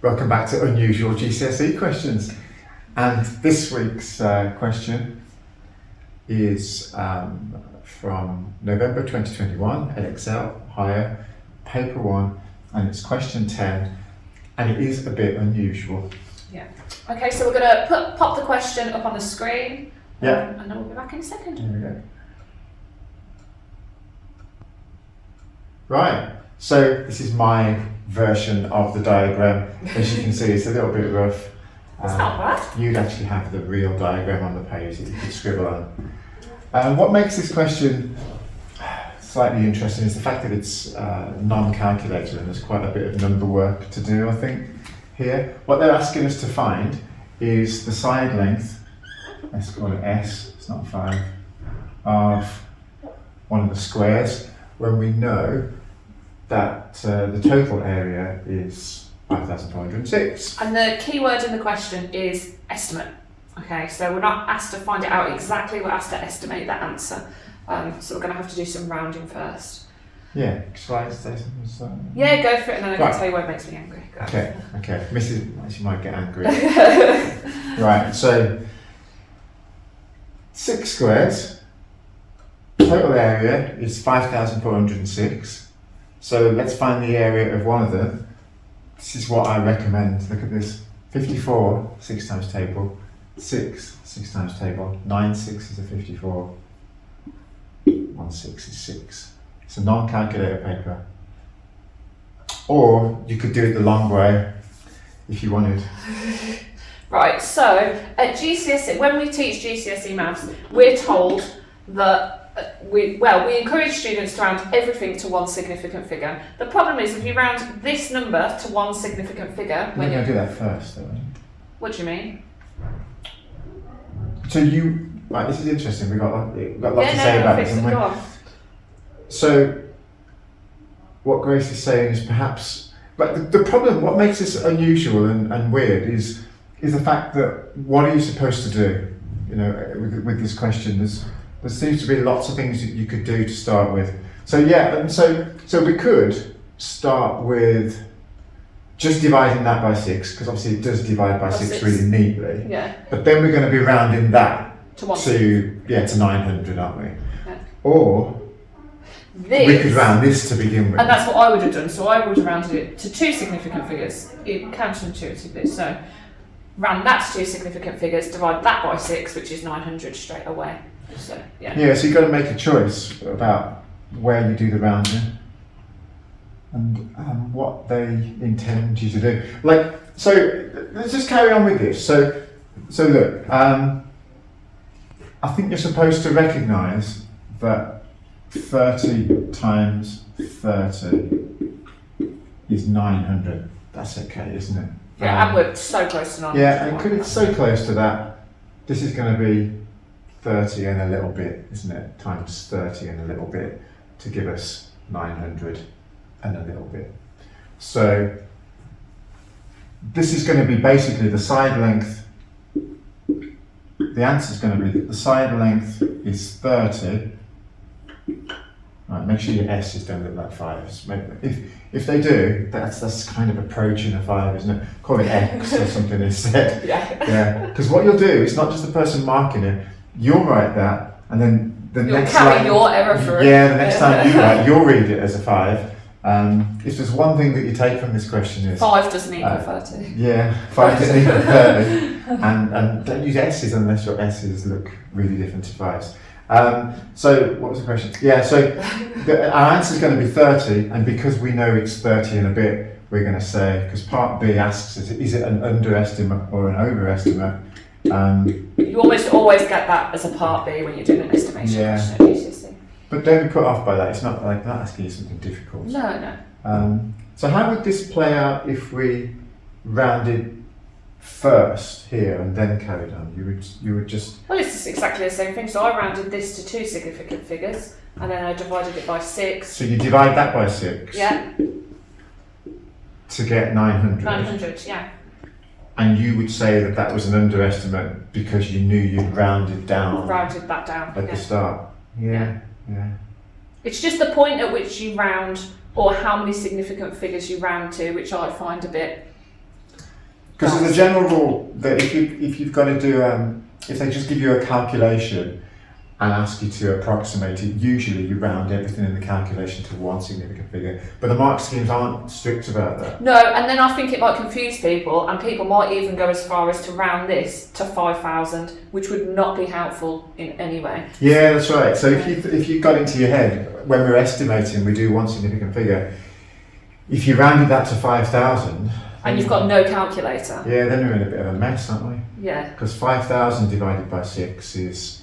Welcome back to Unusual GCSE Questions. And this week's question is from November 2021, Edexcel Higher, Paper 1, and it's question 10, and it is a bit unusual. Yeah. Okay, so we're going to pop the question up on the screen, Yeah. and then we'll be back in a second. Here we go. Right, so this is my version of the diagram. As you can see, it's a little bit rough. It's not bad. You'd actually have the real diagram on the page that you could scribble on. What makes this question slightly interesting is the fact that it's non-calculated and there's quite a bit of number work to do, I think, here. What they're asking us to find is the side length, let's call it S, it's not 5, of one of the squares when we know that the total area is 5,406. And the key word in the question is estimate. Okay, so we're not asked to find it out exactly, we're asked to estimate that answer. So we're going to have to do some rounding first. Yeah, shall I say something? Yeah, go for it, and then I can Right. tell you what makes me angry. Go. Okay. She might get angry. Right, so 6 squares, total area is 5,406. So let's find the area of one of them. This is what I recommend. Look at this. 54, 6 times table. 6, 6 times table. 9 6s are 54. 1 6 is 6. It's a non-calculator paper. Or you could do it the long way if you wanted. Right, so at GCSE, when we teach GCSE maths, we're told that we encourage students to round everything to one significant figure. The problem is if you round this number to one significant figure, We're going to do that first, though. What do you mean? So right, this is interesting. We've got a lot to say about this, haven't we? Go on. So, what Grace is saying is perhaps, but the problem, what makes this unusual and weird is the fact that what are you supposed to do? You know, with this question, there seems to be lots of things that you could do to start with. So yeah, and so we could start with just dividing that by 6, because obviously it does divide by 6 really neatly. Yeah. But then we're going to be rounding that to 900, aren't we? Yeah. Or we could round this to begin with. And that's what I would have done. So I would have rounded it to 2 significant figures, counterintuitively. So round that to 2 significant figures, divide that by 6, which is 900 straight away. So yeah, so you've got to make a choice about where you do the rounding and what they intend you to do. So let's just carry on with this. So look, I think you're supposed to recognise that 30 times 30 is 900. That's okay, isn't it? Yeah, and we're so close to 900. Yeah, and because it's so close to that, this is going to be 30 and a little bit, isn't it? Times 30 and a little bit to give us 900 and a little bit. So this is going to be basically the side length. The answer is going to be that the side length is 30. Right, make sure your S is don't look like 5. If they do, that's kind of approaching a 5, isn't it? Call it X or something instead. Yeah. Because what you'll do, it's not just the person marking it. You'll write that, and then You'll carry your error through. Yeah, the next time you write, you'll read it as a 5. If there's one thing that you take from this question is 5 doesn't equal 30. Yeah, 5 doesn't equal 30, and don't use S's unless your S's look really different to 5s. So what was the question? Yeah, so our answer is going to be 30, and because we know it's 30 and a bit, we're going to say, because part B asks us, is it an underestimate or an overestimate? You almost always get that as a part B when you're doing an estimation question at GCSE. But don't be put off by that. It's not like not asking you something difficult. No. So how would this play out if we rounded first here and then carried on? You would just... Well, it's exactly the same thing. So I rounded this to 2 significant figures, and then I divided it by 6. So you divide that by 6. Yeah. To get 900. 900, yeah. And you would say that that was an underestimate because you knew you'd rounded down. Rounded that down. At the start. Yeah. It's just the point at which you round, or how many significant figures you round to, which I find a bit Because there's a general rule that if you've got to do if they just give you a calculation and ask you to approximate it, usually you round everything in the calculation to one significant figure. But the mark schemes aren't strict about that. No, and then I think it might confuse people, and people might even go as far as to round this to 5,000, which would not be helpful in any way. Yeah, that's right. So if you got into your head, when we're estimating, we do one significant figure. If you rounded that to 5,000... And you've got no calculator. Yeah, then we're in a bit of a mess, aren't we? Yeah. Because 5,000 divided by 6 is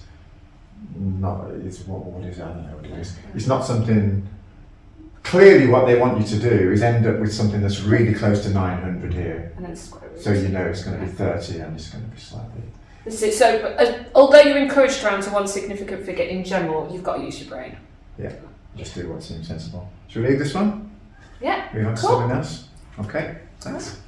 not, what is that? I don't know what it is. It's not something, clearly what they want you to do is end up with something that's really close to 900 here. And then square root. So you know it's going to be 30 and it's going to be slightly. So, although you're encouraged to round to one significant figure in general, you've got to use your brain. Yeah, just do what seems sensible. Should we leave this one? Yeah, Moving on to cool. something else? Okay, thanks.